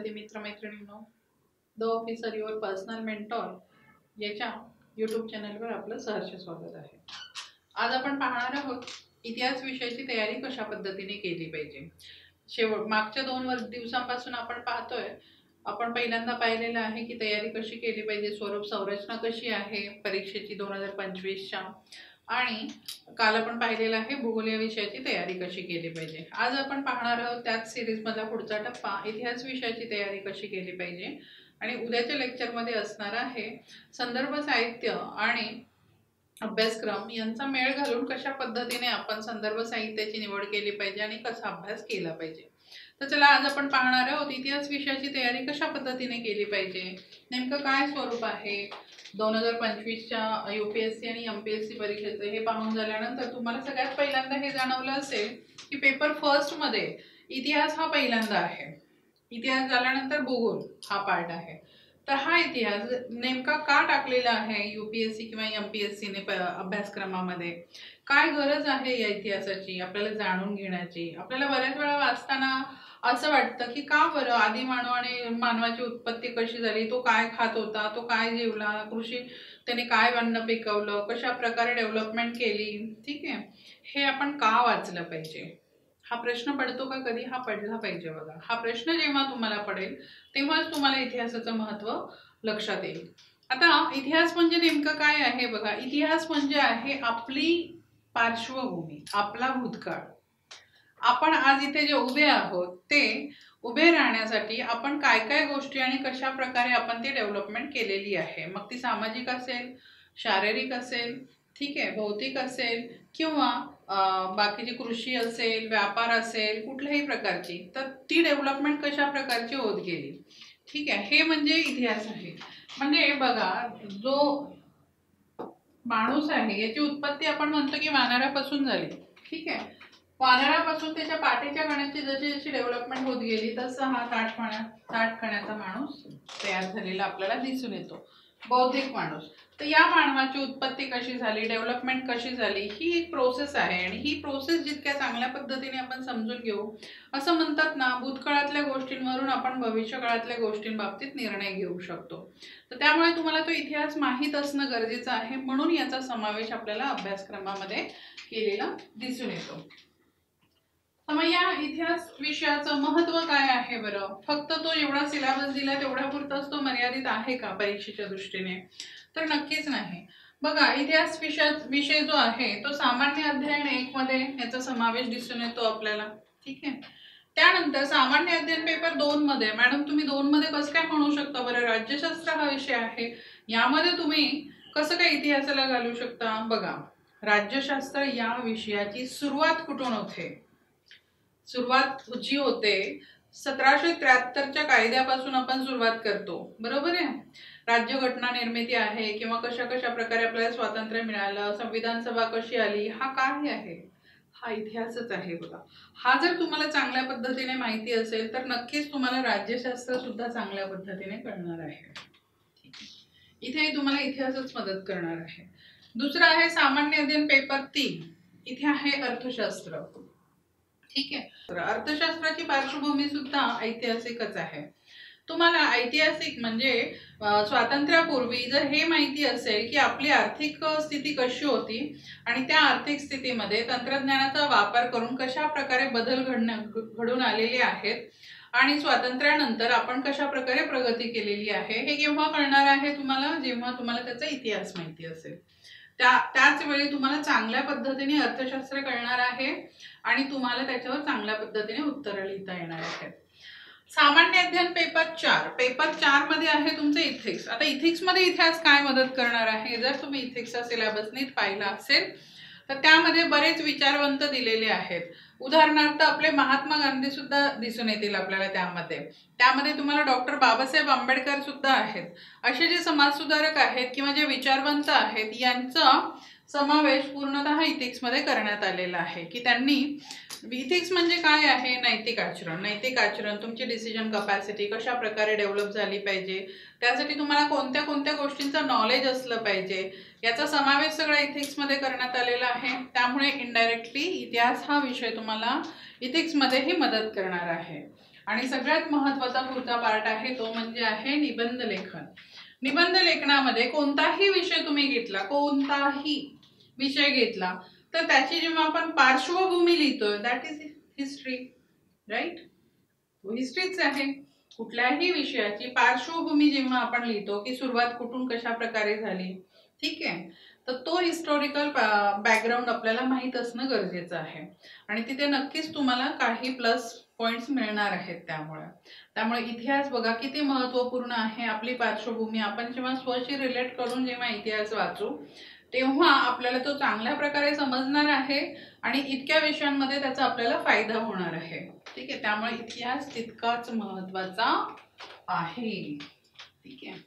विद्यार्थी मित्रमैत्रिणींनो, the officer your personal mentor याच्या यूट्यूब चॅनलवर आपलं सहर्ष स्वागत आहे। आज आपण पाहणार आहोत इतिहास विषयाची तयारी कशा पद्धतीने केली पाहिजे। मागच्या 2 दिवसांपासून आपण पाहतोय, आपण पहिल्यांदा पाहिलेलं आहे की तयारी कशी केली पाहिजे, स्वरूप संरचना कशी आहे परीक्षेची 2025च्या, आणि काल आपण पाहिलेलं आहे भूगोल या विषयाची तयारी कशी केली पाहिजे। आज आपण पाहणार आहोत त्याच सिरीज मधला पुढचा टप्पा, इतिहास विषयाची तयारी कशी केली पाहिजे। आणि उद्याच्या लेक्चर मध्ये असणार आहे संदर्भ साहित्य आणि अभ्यासक्रम यांचा मेळ घालून कशा पद्धतीने आपण संदर्भ साहित्याची निवड केली पाहिजे आणि कसा अभ्यास केला पाहिजे। तर चला आज आपण पाहणार आहोत इतिहास विषयाची तयारी कशा पद्धतीने केली पाहिजे, नेमकं काय स्वरूप आहे 2025च्या यूपीएससी आणि एमपीएससी परीक्षेचे। हे पाहून झाल्यानंतर तुम्हाला सगळ्यात पहिल्यांदा हे जाणवलं असेल की पेपर फर्स्ट मध्ये इतिहास हा पहिल्यांदा आहे, इतिहास झाल्यानंतर भूगोल हा पार्ट आहे। तर हा इतिहास नेमका का टाकलेला आहे यूपीएससी किंवा एमपीएससी ने अभ्यासक्रमामध्ये, काय गरज आहे या इतिहासाची आपल्याला जाणून घेण्याची। आपल्याला बऱ्याच वेळा वाचताना असं वाटतं की का बरं आधी मानवाची उत्पत्ती कशी झाली, तो काय खात होता, तो काय जेवला, कृषी त्याने काय अन्न पिकवलं, कशा प्रकारे डेव्हलपमेंट केली, ठीक आहे, हे आपण का वाचलं पाहिजे। हा प्रश्न पडतो का कधी? हा पडला पाहिजे बघा। हा प्रश्न जेव्हा तुम्हाला पडेल तेव्हाच तुम्हाला इतिहासाचं महत्त्व लक्षात येईल। आता इतिहास म्हणजे नेमकं काय आहे बघा, इतिहास म्हणजे आहे आपली पार्श्वभूमी, आपला भूतकाळ। आपण आज इथे जे उभे आहोत ते उभे राहण्यासाठी आपण काय काय गोष्टी आणि कशा प्रकारे आपण ती डेव्हलपमेंट केलेली आहे, मग ती सामाजिक असेल, शारीरिक असेल, ठीक आहे, भौतिक असेल किंवा बाकीची कृषी असेल, व्यापार असेल, कुठल्याही प्रकारची, तर ती डेव्हलपमेंट कशा प्रकारची होत गेली, ठीक आहे, हे म्हणजे इतिहास आहे। म्हणजे बघा, जो माणूस आहे याची उत्पत्ती आपण म्हणतो की वानरापासून झाली, ठीक आहे, वानरापासून त्याच्या पाठीच्या कण्याची जशी जशी डेव्हलपमेंट होत गेली तसा हा ताठ कण्याचा माणूस तयार झालेला आपल्याला दिसून येतो, बौद्धिक माणूस। तर या मानवाची उत्पत्ती कशी झाली, डेव्हलपमेंट कशी झाली, ही एक प्रोसेस आहे। आणि ही प्रोसेस जितक्या चांगल्या पद्धतीने आपण समजून घेऊ, असं म्हणतात ना, भूतकाळातल्या गोष्टींवरून आपण भविष्यकाळातल्या गोष्टींबाबतीत निर्णय घेऊ शकतो। तर त्यामुळे तुम्हाला तो इतिहास माहीत असणं गरजेचं आहे, म्हणून याचा समावेश आपल्याला अभ्यासक्रमामध्ये केलेला दिसून येतो। मग या इतिहास विषयाचं महत्त्व काय आहे बरं? फक्त तो एवढा सिलेबस दिला तेवढ्या पुरताच तो मर्यादित आहे का परीक्षेच्या दृष्टीने? तर नक्कीच नाही। बघा, इतिहास विषय जो आहे तो सामान्य अध्ययन 1 मध्ये याचा समावेश दिसून येतो आपल्याला, ठीक आहे। त्यानंतर सामान्य अध्ययन पेपर 2 मध्ये, मॅडम तुम्ही 2 मध्ये कसं काय म्हणू शकता बरं, राज्यशास्त्र हा विषय आहे, यामध्ये तुम्ही कसं काय इतिहासाला घालू शकता? बघा, राज्यशास्त्र या विषयाची सुरुवात कुठून होते? सुरुवात जी होते 1773च्या कायद्यापासून आपण सुरुवात करतो, बरोबर आहे। राज्यघटना निर्मिती आहे किंवा कशा कशा प्रकारे आपल्याला स्वातंत्र्य मिळालं, संविधान सभा कशी आली, हा काय आहे? हा इतिहासच आहे बघा। हा जर तुम्हाला चांगल्या पद्धतीने माहिती असेल तर नक्कीच तुम्हाला राज्यशास्त्र सुद्धा चांगल्या पद्धतीने कळणार आहे। इथे तुम्हाला इतिहासच मदत करणार आहे। दुसरा आहे सामान्य अध्ययन पेपर 3, इथे आहे अर्थशास्त्र, ठीक आहे। अर्थशास्त्राची पार्श्वभूमी सुद्धा ऐतिहासिकच आहे। तुम्हाला ऐतिहासिक म्हणजे स्वातंत्र्यापूर्वी जर हे माहिती असेल की आपली आर्थिक स्थिती कशी होती आणि त्या आर्थिक स्थितीमध्ये तंत्रज्ञानाचा वापर करून कशा प्रकारे बदल घडून आलेले आहेत आणि स्वातंत्र्यानंतर आपण कशा प्रकारे प्रगती केलेली आहे, हे केव्हा कळणार आहे तुम्हाला? जेव्हा तुम्हाला त्याचा इतिहास माहिती असेल। त्याच वेळी तुम्हाला चांगल्या पद्धतीने अर्थशास्त्र कळणार आहे आणि तुम्हाला त्याच्यावर चांगल्या पद्धतीने उत्तर लिहिता येणार आहेत। सामान्य अध्ययन पेपर 4 मध्ये आहे तुमचं इथिक्स। आता इथिक्स मध्ये इतिहास काय मदत करणार आहे? जर तुम्ही इथिक्सचा सिलेबस नीट पाहिला असेल तर त्यामध्ये बरेच विचारवंत दिलेले आहेत। उदाहरणार्थ आपले महात्मा गांधी सुद्धा दिसून येतील आपल्याला त्यामध्ये तुम्हाला डॉक्टर बाबासाहेब आंबेडकर सुद्धा आहेत। असे जे समाजसुधारक आहेत किंवा जे विचारवंत आहेत यांचा समावेश पूर्णतः इथिक्स मध्ये करण्यात आलेला आहे की त्यांनी इथिक्स म्हणजे काय आहे, नैतिक आचरण, तुमची डिसिजन कॅपॅसिटी कशा प्रकारे डेव्हलप झाली पाहिजे, त्यासाठी तुम्हाला कोणत्या कोणत्या गोष्टींचं नॉलेज असलं पाहिजे, याचा समावेश सगळा इथिक्स मध्ये करण्यात आलेला आहे। त्यामुळे इनडायरेक्टली इतिहास हा विषय तुम्हाला इथिक्स मध्येही मदत करणार आहे। आणि सगळ्यात महत्त्वाचा पुढचा पार्ट आहे तो म्हणजे आहे निबंध लेखन. निबंध लेखनामध्ये कोणताही विषय तुम्ही घेतला, कोणताही विषय घेतला तर त्याची जेव्हा आपण पार्श्वभूमी लिहितोय दॅट इज हिस्ट्री, राईट. हिस्ट्रीच आहे. कुठल्याही विषयाची पार्श्वभूमी जेव्हा आपण लिहितो की सुरुवात कुठून कशा प्रकारे झाली, ठीक आहे, तर तो हिस्टॉरिकल बॅकग्राऊंड आपल्याला माहीत असणं गरजेचं आहे आणि तिथे नक्कीच तुम्हाला काही प्लस पॉइंट्स मिळणार आहेत. त्यामुळे इतिहास बघा किती महत्त्वपूर्ण आहे. आपली पार्श्वभूमी आपण जेव्हा स्वशी रिलेट करून जेव्हा इतिहास वाचू तेव्हा आपल्याला तो चांगल्या प्रकारे समजणार आहे आणि इतक्या विषयांमध्ये त्याचा आपल्याला फायदा होणार आहे, ठीक आहे. त्यामुळे इतिहास तितकाच महत्त्वाचा आहे, ठीक आहे.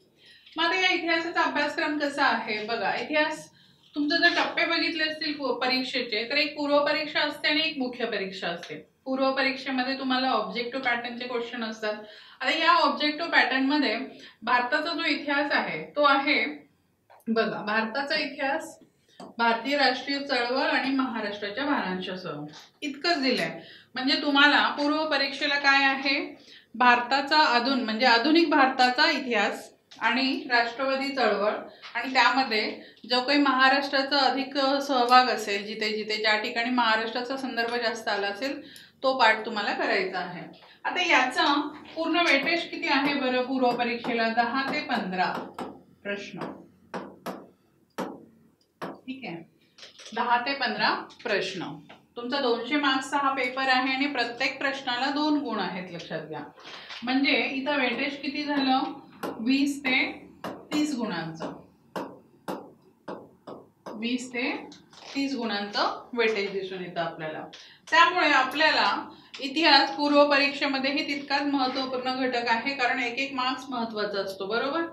मग आता या इतिहासाचा अभ्यासक्रम कसा आहे बघा. इतिहास तुमचे जर टप्पे बघितले असतील परीक्षेचे तर एक पूर्व परीक्षा असते आणि एक मुख्य परीक्षा असते. पूर्व परीक्षेमध्ये तुम्हाला ऑब्जेक्टिव्ह पॅटर्नचे क्वेश्चन असतात. आता या ऑब्जेक्टिव्ह पॅटर्न मध्ये भारताचा जो इतिहास आहे तो आहे बघा. भारताचा इतिहास, भारतीय राष्ट्रीय चळवळ आणि महाराष्ट्राच्या भारांशासह इतकंच दिलंय. म्हणजे तुम्हाला पूर्व परीक्षेला काय आहे, भारताचा म्हणजे आधुनिक भारताचा इतिहास आणि राष्ट्रवादी चळवळ आणि त्यामध्ये जो काही महाराष्ट्राचा अधिक सहभाग असेल, जिथे जिथे ज्या ठिकाणी महाराष्ट्राचा संदर्भ जास्त आला असेल तो पाठ तुम्हाला करायचा आहे. आता याचा पूर्ण वेटेज किती आहे बरं पूर्व परीक्षेला? 10 ते 15 प्रश्न, ठीक आहे. 10 ते 15 प्रश्न. तुमचा 200 मार्क्सचा हा पेपर आहे आणि प्रत्येक प्रश्नाला 2 गुण आहेत, लक्षात घ्या. म्हणजे इथं वेटेज किती झालं? 20 ते 30 गुणांचं. 20 ते 30 गुणांचं वेटेज दिसून येतं आपल्याला. त्यामुळे आपल्याला इतिहास पूर्व परीक्षेमध्येही तितकाच महत्त्वपूर्ण घटक आहे, कारण एक एक मार्क्स महत्त्वाचा असतो, बरोबर.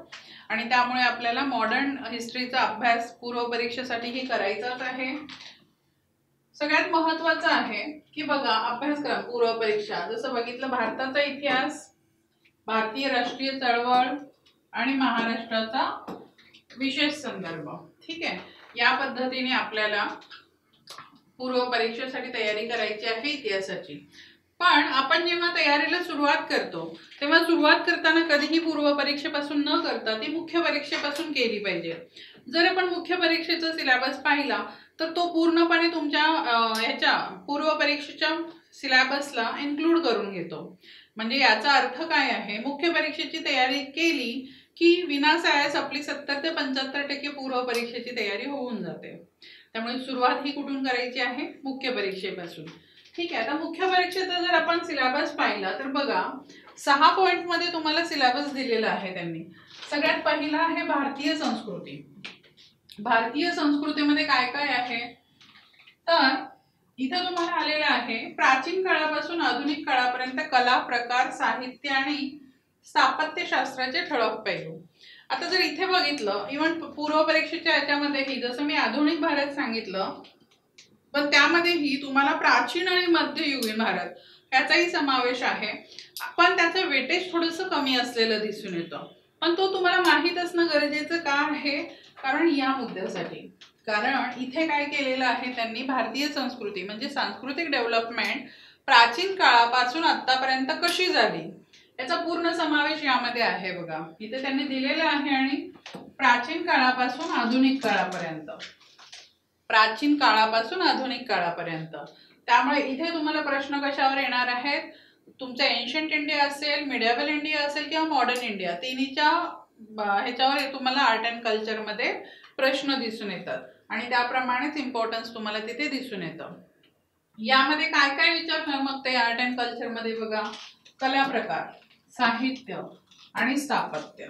आणि त्यामुळे आपल्याला मॉडर्न हिस्ट्रीचा अभ्यास पूर्व परीक्षेसाठीही करायचाच आहे. सगळ्यात महत्त्वाचं आहे की बघा अभ्यासक्रम पूर्व परीक्षा जसं बघितलं, भारताचा इतिहास, भारतीय राष्ट्रीय चळवळ आणि महाराष्ट्राचा विशेष संदर्भ, ठीक आहे. या पद्धतीने आपल्याला पूर्व परीक्षेसाठी तयारी करायची आहे इतिहासाची. पण आपण जेव्हा तयारीला सुरुवात करतो तेव्हा सुरुवात करताना कधीही पूर्व परीक्षेपासून न करता ती मुख्य परीक्षेपासून केली पाहिजे. जर आपण मुख्य परीक्षेचा सिलेबस पाहिला तर तो पूर्णपणे तुमच्या ह्याच्या पूर्व परीक्षेच्या सिलेबसला इन्क्लूड करून घेतो. म्हणजे याचा अर्थ काय आहे, मुख्य परीक्षेची तयारी केली की विनासायास आपली 70 ते 75% पूर्व परीक्षेची तयारी होऊन जाते. त्यामुळे सुरुवात ही कुठून करायची आहे? मुख्य परीक्षेपासून, ठीक आहे. आता मुख्य परीक्षेचा जर आपण सिलेबस पाहिला तर बघा 6 पॉइंट मध्ये तुम्हाला सिलेबस दिलेला आहे त्यांनी. सगळ्यात पहिला आहे भारतीय संस्कृती. भारतीय संस्कृतीमध्ये काय काय आहे तर इथं तुम्हाला आलेलं आहे प्राचीन काळापासून आधुनिक काळापर्यंत कला, प्रकार, साहित्य आणि स्थापत्यशास्त्राचे ठळक पैलू. आता जर इथे बघितलं इव्हन पूर्व परीक्षेच्या याच्यामध्येही जसं मी आधुनिक भारत सांगितलं पण त्यामध्येही तुम्हाला प्राचीन आणि मध्ययुगीन भारत याचाही समावेश आहे. पण त्याचं वेटेज थोडंसं कमी असलेलं दिसून येतं. पण तो तुम्हाला माहीत असणं गरजेचं का आहे? कारण या मुद्द्यासाठी. कारण इथे काय केलेलं आहे त्यांनी, भारतीय संस्कृती म्हणजे सांस्कृतिक डेव्हलपमेंट प्राचीन काळापासून आतापर्यंत कशी झाली याचा पूर्ण समावेश यामध्ये आहे. बघा इथे त्यांनी दिलेलं आहे आणि प्राचीन काळापासून आधुनिक काळापर्यंत, प्राचीन काळापासून आधुनिक काळापर्यंत. त्यामुळे इथे तुम्हाला प्रश्न कशावर येणार आहेत, तुमचा एन्शंट इंडिया असेल, मिडिएवल इंडिया असेल किंवा मॉडर्न इंडिया, तिन्हीच्या ह्याच्यावर तुम्हाला आर्ट अँड कल्चर मध्ये प्रश्न दिसून येतात आणि त्याप्रमाणेच इम्पॉर्टन्स तुम्हाला तिथे दिसून येतं. यामध्ये काय काय विचारणार मग ते आर्ट अँड कल्चर मध्ये बघा, कला प्रकार, साहित्य आणि स्थापत्य.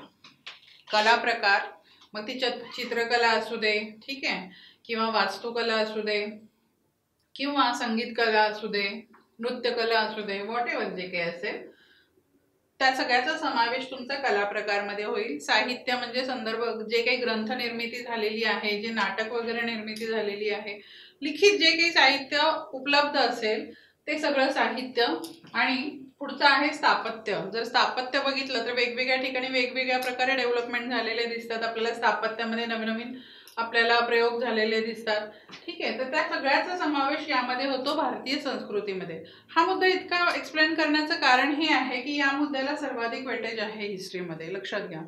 कला प्रकार मग ती चित्रकला असू दे, ठीक आहे, किंवा वास्तुकला असू दे किंवा संगीत कला असू दे, नृत्यकला असू दे, व्हॉट एव्हर जे काही असेल त्या सगळ्याचा समावेश तुमचा कला प्रकारमध्ये होईल. साहित्य म्हणजे संदर्भ, जे काही ग्रंथ निर्मिती झालेली आहे, जे नाटक वगैरे निर्मिती झालेली आहे, लिखित जे काही साहित्य उपलब्ध असेल ते सगळं साहित्य. आणि पुढचं आहे स्थापत्य. जर स्थापत्य बघितलं तर वेगवेगळ्या ठिकाणी वेगवेगळ्या प्रकारे डेव्हलपमेंट झालेले दिसतात आपल्याला. स्थापत्यामध्ये नवीन नवीन आपल्याला प्रयोग झालेले दिसतात. ठीक आहे, तर त्या सगळ्याचा समावेश यामध्ये होतो भारतीय संस्कृतीमध्ये. हा मुद्दा इतका एक्सप्लेन करण्याचं कारण हे आहे की या मुद्द्याला सर्वाधिक वेटेज आहे हिस्ट्रीमध्ये, लक्षात घ्या.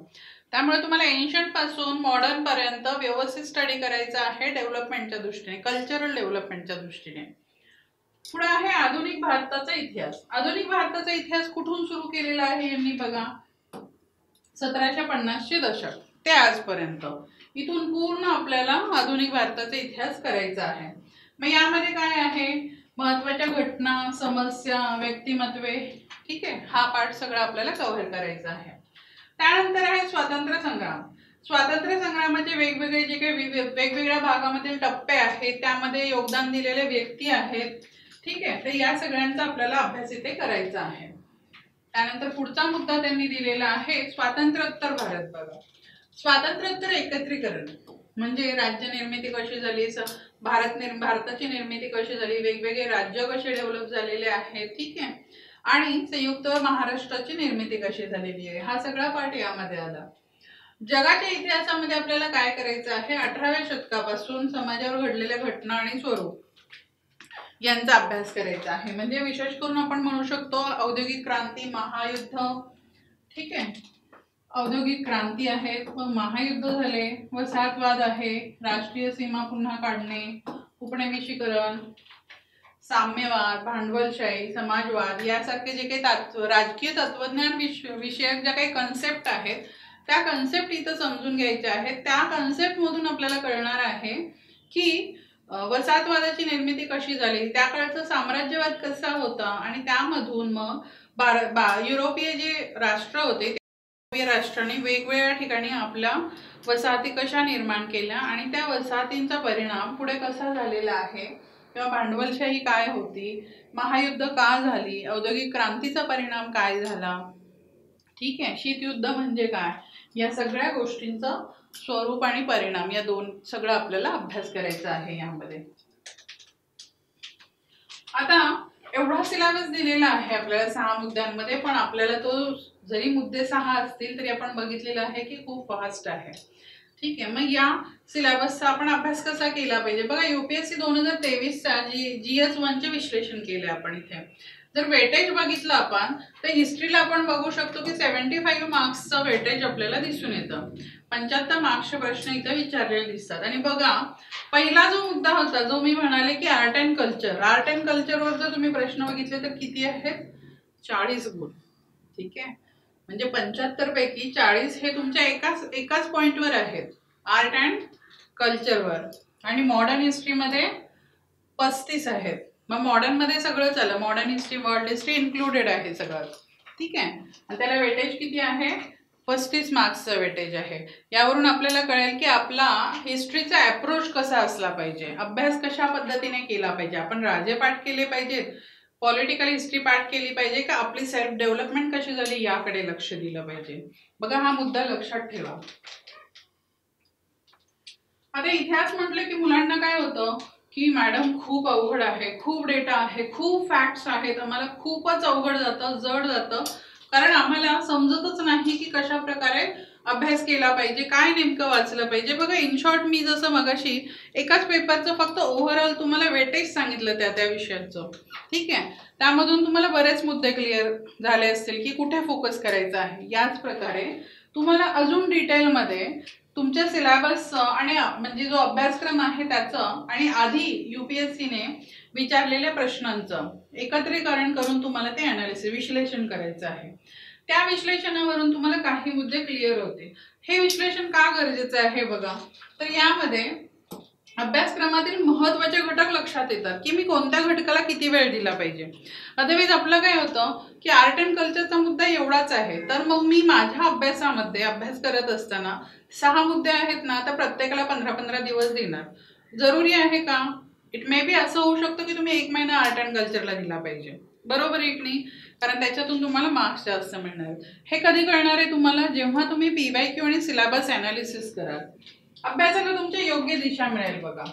त्यामुळे तुम्हाला एन्शंट पासून मॉडर्न पर्यंत व्यवस्थित स्टडी करायचा आहे डेव्हलपमेंटच्या दृष्टीने, कल्चरल डेव्हलपमेंटच्या दृष्टीने. पुढे आहे आधुनिक भारताचा इतिहास. आधुनिक भारताचा इतिहास कुठून सुरू केलेला आहे यांनी बघा, 1750चे दशक ते आजपर्यंत. इथून पूर्ण आपल्याला आधुनिक भारताचा इतिहास करायचा आहे. मग यामध्ये काय आहे, महत्वाच्या घटना, समस्या, व्यक्तिमत्वे, ठीक आहे, हा पार्ट सगळा आपल्याला कव्हर करायचा आहे. त्यानंतर आहे स्वातंत्र्य संग्राम. स्वातंत्र्य संग्रामाचे वेगवेगळे जे काही वेगवेगळ्या भागामधील टप्पे आहेत, त्यामध्ये योगदान दिलेले व्यक्ती आहेत. ठीक आहे, तर या सगळ्यांचा आपल्याला अभ्यास इथे करायचा आहे. त्यानंतर पुढचा मुद्दा त्यांनी दिलेला आहे स्वातंत्र्योत्तर भारत. बघा, स्वातंत्र्योत्तर एकत्रीकरण म्हणजे राज्य निर्मिती कशी झाली, भारताची निर्मिती कशी झाली, वेगवेगळे राज्य कसे डेव्हलप झालेले आहेत. ठीक आहे, आणि संयुक्त महाराष्ट्राची निर्मिती कशी झालेली आहे, हा सगळा पार्ट यामध्ये आला. जगाच्या इतिहासामध्ये आपल्याला काय करायचं आहे, 18व्या शतकापासून समाजावर घडलेल्या घटना आणि स्वरूप यांचा अभ्यास करायचा आहे. म्हणजे विशेष करून आपण म्हणू शकतो औद्योगिक क्रांती, महायुद्ध. ठीक आहे, औद्योगिक क्रांती आहे, मग महायुद्ध झाले, वसाहतवाद आहे, राष्ट्रीय सीमा पुन्हा काढणे, उपनिवेशीकरण, साम्यवाद, भांडवलशाही, समाजवाद यासारखे जे काही राजकीय तत्वज्ञान विषयक ज्या काही कन्सेप्ट आहेत, त्या कन्सेप्ट इथं समजून घ्यायच्या आहेत. त्या कन्सेप्ट मधून आपल्याला कळणार आहे की वसाहतवादाची निर्मिती कशी झाली, त्या काळचा साम्राज्यवाद कसा होता, आणि त्यामधून मग युरोपीय जे राष्ट्र होते, युरोपीय राष्ट्रांनी वेगवेगळ्या ठिकाणी आपल्या वसाहती कशा निर्माण केल्या आणि त्या वसाहतींचा परिणाम पुढे कसा झालेला आहे, किंवा भांडवलशाही काय होती, महायुद्ध का झाली, औद्योगिक क्रांतीचा परिणाम काय झाला. ठीक आहे, शीतयुद्ध म्हणजे काय, या सगळ्या गोष्टींचा स्वरूप आणि परिणाम या दोन सगळं आपल्याला अभ्यास करायचा आहे यामध्ये. आता एवढा सिलेबस दिलेला आहे आपल्याला 6 मुद्द्यांमध्ये, पण आपल्याला तो जरी मुद्दे 6 असतील तरी आपण बघितलेलं आहे की खूप फास्ट आहे. ठीक आहे, मग या सिलेबसचा आपण अभ्यास कसा केला पाहिजे. बघा, UPSC 2023चा GS1 चे विश्लेषण केले आपण. इथे जर वेटेज बघितलं आपण तर हिस्ट्रीला आपण बघू शकतो की 75 मार्क्सचं वेटेज आपल्याला दिसून येतं. 75 मार्क्सचे प्रश्न इथे विचारलेले दिसतात. आणि बघा, पहिला जो मुद्दा होता जो मी म्हणाले की art and culture, art and कल्चरवर जर तुम्ही प्रश्न बघितले तर किती आहेत, 40 गुण. ठीक आहे, म्हणजे 75 पैकी 40 हे तुमच्या एकाच पॉइंटवर आहेत, आर्ट अँड कल्चरवर. आणि मॉडर्न हिस्ट्रीमध्ये 35 आहेत. मग मॉडर्न मध्ये सगळंच आलं, modern history, world history included आहे सगळं. ठीक आहे, आणि त्याला वेटेज किती आहे, 35 मार्क्सचं वेटेज आहे. यावरून आपल्याला कळेल की आपला हिस्ट्रीचा अप्रोच कसा असला पाहिजे, अभ्यास कशा पद्धतीने केला पाहिजे. आपण राजे पाठ केले पाहिजेत, पॉलिटिकल हिस्ट्री पाठ केली पाहिजे, का आपली सेल्फ डेव्हलपमेंट कशी झाली याकडे लक्ष दिलं पाहिजे. बघा, हा मुद्दा लक्षात ठेवा. आता इतिहास म्हटलं की मुलांना काय होतं की मॅडम खूप अवघड आहे, खूप डेटा आहे, खूप फॅक्ट्स आहेत, आम्हाला खूपच अवघड जातं, जड जातं, कारण आम्हाला समजतच नाही की कशा प्रकारे अभ्यास केला पाहिजे, काय नेमकं वाचलं पाहिजे. बघा, इन शॉर्ट मी जसं मगाशी एकाच पेपरचं फक्त ओव्हरऑल तुम्हाला वेटेज सांगितलं त्या विषयाचं. ठीक आहे, त्यामधून तुम्हाला बरेच मुद्दे क्लिअर झाले असतील की कुठे फोकस करायचं आहे. याच प्रकारे तुम्हाला अजून डिटेलमध्ये तुमच्या सिलेबस आणि म्हणजे जो अभ्यासक्रम आहे त्याचं आणि आधी UPSCने विचारलेल्या प्रश्नांचं एकत्रीकरण करून तुम्हाला ते अनालिसिस, विश्लेषण करायचं आहे. त्या विश्लेषणावरून तुम्हाला काही मुद्दे क्लिअर होते. हे विश्लेषण का गरजेचं आहे बघा, तर यामध्ये अभ्यासक्रमातील महत्त्वाचे घटक लक्षात येतात की मी कोणत्या घटकाला किती वेळ दिला पाहिजे. अदरवाईज आपलं काय होतं की आर्ट अँड कल्चरचा मुद्दा एवढाच आहे, तर मग मी माझ्या अभ्यासामध्ये अभ्यास करत असताना 6 मुद्दे आहेत ना, तर प्रत्येकाला 15-15 दिवस देणार जरुरी आहे का. इट मे बी असं होऊ शकतं की तुम्ही 1 महिना आर्ट अँड कल्चरला दिला पाहिजे, बरोबर आहे की नाही, कारण त्याच्यातून तुम्हाला मार्क्स जास्त मिळणार. हे कधी कळणार आहे तुम्हाला, जेव्हा तुम्ही PYQ आणि सिलेबस अनालिसिस कराल. अभ्यासाला तुमच्या योग्य दिशा मिळेल. बघा,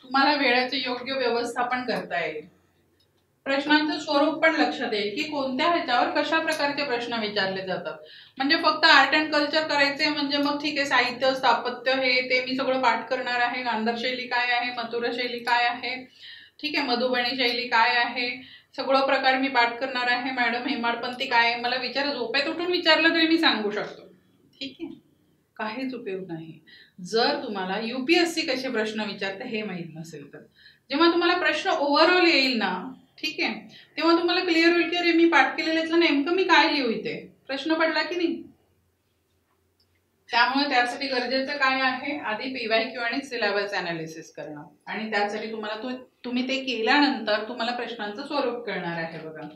तुम्हाला वेळेचे योग्य व्यवस्थापन करता येईल. प्रश्नांचं स्वरूप पण लक्षात येईल की कोणत्या ह्याच्यावर कशा प्रकारचे प्रश्न विचारले जातात. म्हणजे फक्त आर्ट अँड कल्चर करायचे म्हणजे मग ठीक आहे, साहित्य स्थापत्य हे ते मी सगळं पाठ करणार आहे. गांधार शैली काय आहे, मथुरा शैली काय आहे, ठीक आहे, मधुबनी शैली काय आहे, सगळं प्रकार मी पाठ करणार आहे. मॅडम हेमाडपंथी काय आहे मला विचार, झोपेत उठून विचारलं तरी मी सांगू शकतो. ठीक आहे, काहीच उपयोग नाही जर तुम्हाला UPSC कसे प्रश्न विचारते हे माहीत नसेल तर. जेव्हा तुम्हाला प्रश्न ओव्हरऑल येईल ना, ठीक आहे, तेव्हा तुम्हाला क्लिअर होईल की अरे मी पाठ केलेलं नेमकं मी काय लिहू इथे, प्रश्न पडला की नाही. त्यामुळे त्यासाठी गरजेचं काय आहे, आधी PYQ आणि सिलेबस अनालिसिस करणं. आणि त्यासाठी तुम्ही ते केल्यानंतर तुम्हाला प्रश्नांचं स्वरूप कळणार आहे. बघा,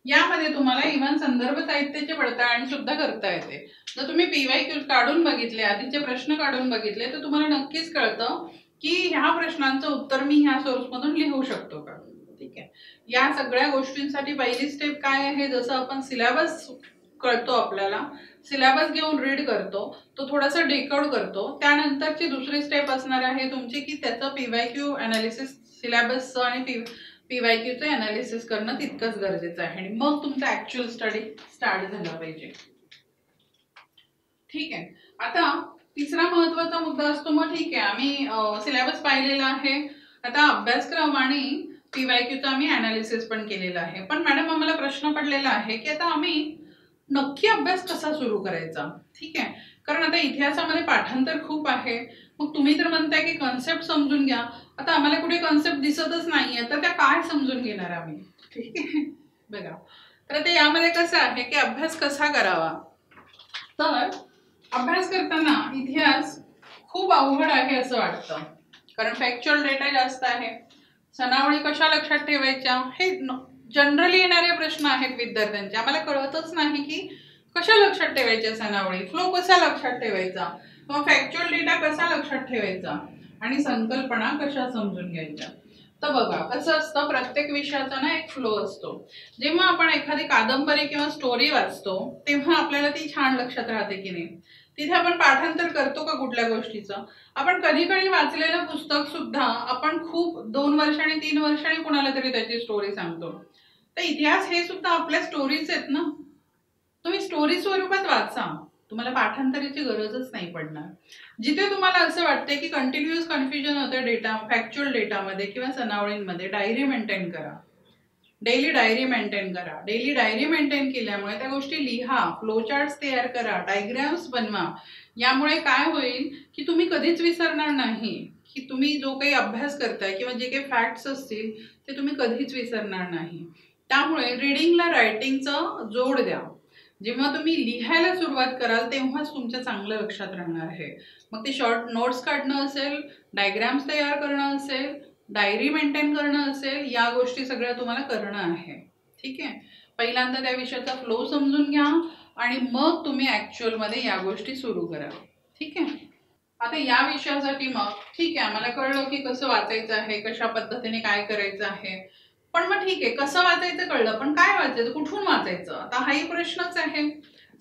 यामध्ये तुम्हाला इव्हन संदर्भ साहित्याची पडताळणी सुद्धा करता येते. जर तुम्ही PYQ काढून बघितले, आधीचे प्रश्न काढून बघितले, तर तुम्हाला नक्कीच कळतं की ह्या प्रश्नांचं उत्तर मी ह्या सोर्स मधून लिहू शकतो का. ठीक आहे, या सगळ्या गोष्टींसाठी पहिली स्टेप काय आहे, जसं आपण सिलेबस कळतो, आपल्याला सिलेबस घेऊन रीड करतो, तो थोडासा डिकोड करतो. त्यानंतरची दुसरी स्टेप असणार आहे तुमची की त्याचं PYQ अनालिसिस, सिलेबसचं आणि PYQचं अनालिसिस करणं तितकंच गरजेचं आहे. आणि मग तुमचा ऍक्च्युअल स्टडी स्टार्ट झाला पाहिजे. ठीक आहे, आता तिसरा महत्वाचा मुद्दा असतो, मग ठीक आहे आम्ही सिलेबस पाहिलेला आहे, आता अभ्यासक्रम आणि PYQचं आम्ही अनालिसिस पण केलेलं आहे. पण मॅडम आम्हाला प्रश्न पडलेला आहे की आता आम्ही नक्की अभ्यास कसा सुरू करायचा. ठीक आहे, कारण आता इतिहासामध्ये पाठांतर खूप आहे. मग तुम्ही तर म्हणताय की कन्सेप्ट समजून घ्या, आता आम्हाला कुठे कन्सेप्ट दिसतच नाहीये तर त्या काय समजून घेणार आम्ही. ठीक आहे, बघा, तर ते यामध्ये कसं आहे की अभ्यास कसा करावा. तर अभ्यास करताना इतिहास खूप अवघड आहे असं वाटतं, कारण फॅक्च्युअल डेटा जास्त आहे. सनावळी कशा लक्षात ठेवायच्या हे जनरली येणारे प्रश्न आहेत विद्यार्थ्यांचे. आम्हाला कळतच नाही की कशा लक्षात ठेवायच्या सनावळी, फ्लो कसा लक्षात ठेवायचा, किंवा फॅक्च्युअल डेटा कसा लक्षात ठेवायचा, आणि संकल्पना कशा समजून घ्यायच्या. तर बघा कसं असतं, प्रत्येक विषयाचा ना एक फ्लो असतो. जेव्हा आपण एखादी कादंबरी किंवा स्टोरी वाचतो तेव्हा आपल्याला ती छान लक्षात राहते की नाही. तिथे आपण पाठांतर करतो का कुठल्या गोष्टीचं. आपण कधी कधी वाचलेलं पुस्तक सुद्धा आपण खूप 2 वर्षांनी 3 वर्षांनी कुणाला तरी त्याची स्टोरी सांगतो. तर इतिहास हे सुद्धा आपल्या स्टोरीज आहेत ना. तुम्ही स्टोरी स्वरूपात वाचा, तुम्हाला पाठांतराची गरजच नाही पडणार. जिथे तुम्हाला असं वाटतंय की कंटिन्युअस कन्फ्युजन होतं डेटा, फॅक्च्युअल डेटामध्ये किंवा सनावळींमध्ये, डायरी मेंटेन करा, डेली डायरी मेंटेन करा. डेली डायरी मेंटेन केल्यामुळे त्या गोष्टी लिहा, फ्लोचार्ट्स तयार करा, डायग्राम्स बनवा. यामुळे काय होईल की तुम्ही कधीच विसरणार नाही की तुम्ही जो काही अभ्यास करताय किंवा जे काही फॅक्ट्स असतील ते तुम्ही कधीच विसरणार नाही. त्यामुळे रीडिंगला रायटिंगचं जोड द्या. जेव्हा तुम्ही लिहायला सुरुवात कराल तेव्हाच तुमच्या चांगलं लक्षात राहणार आहे. मग ते शॉर्ट नोट्स काढणं असेल, डायग्राम्स तयार करणं असेल, डायरी मेंटेन करणं असेल, या गोष्टी सगळ्या तुम्हाला करणं आहे. ठीक आहे, पहिल्यांदा त्या विषयाचा फ्लो समजून घ्या आणि मग तुम्ही ऍक्च्युअलमध्ये या गोष्टी सुरू करा. ठीक आहे, आता या विषयासाठी मग ठीक आहे आम्हाला कळलं की कसं वाचायचं आहे, कशा पद्धतीने काय करायचं आहे. पण मग ठीक आहे, कसं वाचायचं कळलं, पण काय वाचायचं, कुठून वाचायचं, आता हाही प्रश्नच आहे.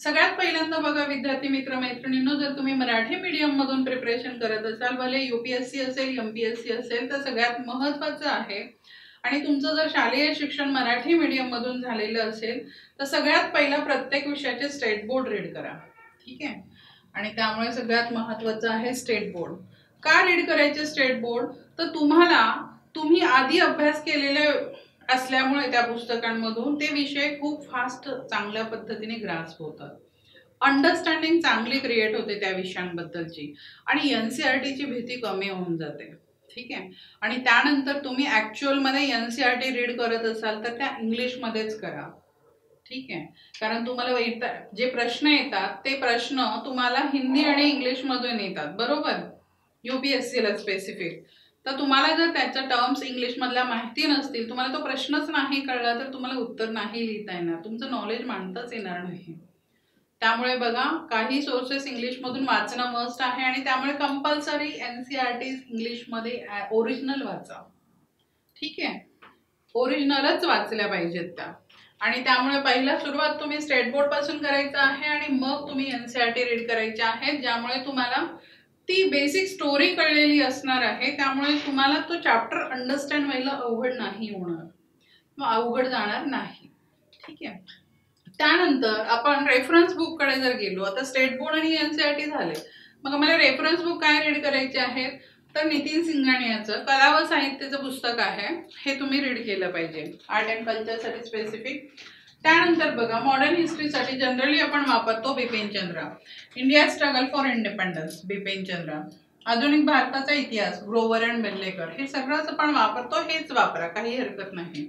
सगळ्यात पहिल्यांदा बघा विद्यार्थी मित्र मैत्रिणींनो, जर तुम्ही मराठी मीडियम मधून प्रिपरेशन करत असाल, भले UPSC असेल MPSC असेल, तर सगळ्यात महत्त्वाचं आहे, आणि तुमचं जर शालेय शिक्षण मराठी मीडियम मधून झालेलं असेल तर सगळ्यात पहिला प्रत्येक विषयाचे स्टेट बोर्ड रीड करा. ठीक आहे, आणि त्यामुळे सगळ्यात महत्त्वाचं आहे स्टेट बोर्ड. का रीड करायचे स्टेट बोर्ड, तर तुम्ही आधी अभ्यास केलेले असल्यामुळे त्या पुस्तकांमधून ते विषय खूप फास्ट चांगल्या पद्धतीने ग्रास्प होतात. अंडरस्टँडिंग चांगली क्रिएट होते त्या विषयांबद्दलची, आणि NCERTची भीती कमी होऊन जाते. ठीक आहे, आणि त्यानंतर तुम्ही ऍक्च्युअलमध्ये NCERT रीड करत असाल तर त्या इंग्लिशमध्येच करा. ठीक आहे, कारण तुम्हाला जे प्रश्न येतात ते प्रश्न तुम्हाला हिंदी आणि इंग्लिशमधून येतात, बरोबर, UPSCला स्पेसिफिक. तर तुम्हाला जर त्याच्या टर्म्स इंग्लिशमधल्या माहिती नसतील, तुम्हाला तो प्रश्नच नाही कळला तर तुम्हाला उत्तर नाही लिहिता येणार, तुमचं नॉलेज मांडताच येणार नाही. त्यामुळे बघा, काही सोर्सेस इंग्लिशमधून वाचणं मस्ट आहे, आणि त्यामुळे कंपल्सरी NCERT इंग्लिशमध्ये ओरिजिनल वाचा. ठीक आहे, ओरिजिनलच वाचल्या पाहिजेत त्या. आणि त्यामुळे पहिला सुरुवात तुम्ही स्टेट बोर्ड पासून करायचं आहे, आणि मग तुम्ही NCERT रीड करायचे आहेत, ज्यामुळे तुम्हाला ती बेसिक स्टोरी कळलेली असणार आहे. त्यामुळे तुम्हाला तो चॅप्टर अंडरस्टँड व्हायला अवघड नाही होणार. मग अवघड जाणार नाही. ठीक आहे. त्यानंतर आपण रेफरन्स बुक कडे जर गेलो, आता स्टेट बोर्ड आणि एनसीईआरटी झाले, मग आम्हाला रेफरन्स बुक काय रीड करायचे आहेत, तर नितीन सिंघानियाचं कला व साहित्याचं पुस्तक आहे, हे तुम्ही रीड केलं पाहिजे आर्ट अँड कल्चरसाठी स्पेसिफिक. त्यानंतर बघा, मॉडर्न हिस्ट्रीसाठी जनरली आपण वापरतो Bipin Chandra, India struggle for independence Bipin Chandra, आधुनिक भारताचा इतिहास ग्रोवर अँड बेल्लेकर, हे सगळंच आपण वापरतो, हेच वापरा, काही हरकत नाही.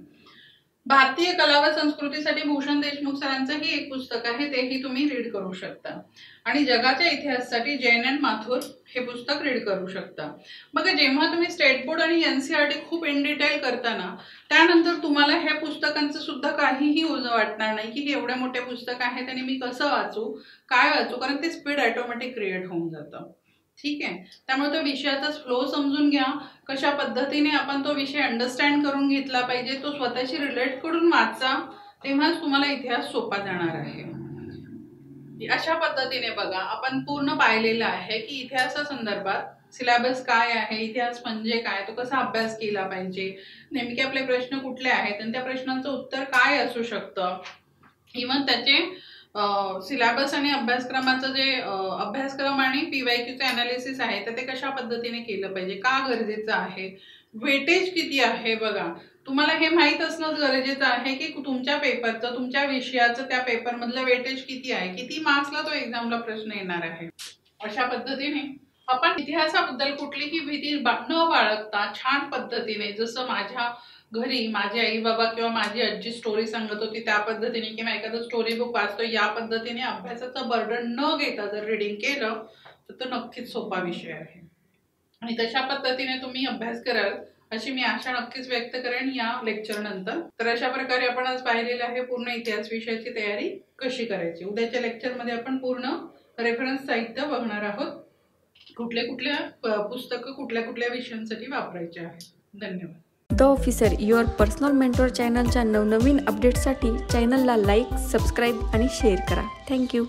भारतीय कला व संस्कृतीसाठी भूषण देशमुख सरांचंही एक पुस्तक आहे, तेही तुम्ही रीड करू शकता. आणि जगाच्या इतिहासासाठी जैन अँड माथुर हे पुस्तक रीड करू शकता. मग जेव्हा तुम्ही स्टेट बोर्ड आणि एनसीईआरटी खूप इन डिटेल करता ना, त्यानंतर तुम्हाला ह्या पुस्तकांचं सुद्धा काहीही ओझं वाटणार नाही की हे एवढे मोठे पुस्तक आहे आणि मी कसं वाचू, काय वाचू, कारण ते स्पीड ऑटोमॅटिक क्रिएट होऊन जातं. ठीक आहे. त्यामुळे तो विषयाचा फ्लो समजून घ्या, कशा पद्धतीने आपण तो विषय अंडरस्टँड करून घेतला पाहिजे, तो स्वतःशी रिलेट करून वाचा, तेव्हाच तुम्हाला इतिहास सोपा जाणार आहे. अशा पद्धतीने बघा, आपण पूर्ण पाहिलेलं आहे की इतिहासासंदर्भात सिलेबस काय आहे, इतिहास म्हणजे काय, तो कसा अभ्यास केला पाहिजे, नेमके आपले प्रश्न कुठले आहेत आणि त्या प्रश्नांचं उत्तर काय असू शकतं, इव्हन त्याचे सिलेबस आणि अभ्यासक्रमाचं जे अभ्यासक्रम आणि पीवायक्यूचं अनालिसिस आहे तर ते कशा पद्धतीने केलं पाहिजे, का गरजेचं आहे, वेटेज किती आहे. बघा, तुम्हाला हे माहीत असणं गरजेचं आहे की तुमच्या पेपरचं, तुमच्या विषयाचं त्या पेपरमधलं वेटेज किती आहे, किती मार्क्सला तो एक्झामला प्रश्न येणार आहे. अशा पद्धतीने आपण इतिहासाबद्दल कुठलीही भीती न बाळगता छान पद्धतीने, जसं माझ्या घरी माझे आई बाबा किंवा माझी आजी स्टोरी सांगत होती त्या पद्धतीने, किंवा एखादं स्टोरी बुक वाचतो या पद्धतीने अभ्यासाचं बर्डन न घेता जर रीडिंग केलं तर तो नक्कीच सोपा विषय आहे. आणि तशा पद्धतीने तुम्ही अभ्यास कराल अशी मी आशा नक्कीच व्यक्त करेन या लेक्चर नंतर. तर अशा प्रकारे आपण आज पाहिलेलं आहे पूर्ण इतिहास विषयाची तयारी कशी करायची. उद्याच्या लेक्चरमध्ये आपण पूर्ण रेफरन्स साहित्य बघणार आहोत, कुठल्या कुठल्या पुस्तकं कुठल्या कुठल्या विषयांसाठी वापरायचे आहेत. धन्यवाद. The officer your personal mentor चॅनलच्या नवनवीन अपडेट्ससाठी चॅनलला लाईक, सबस्क्राईब आणि शेअर करा. थँक्यू.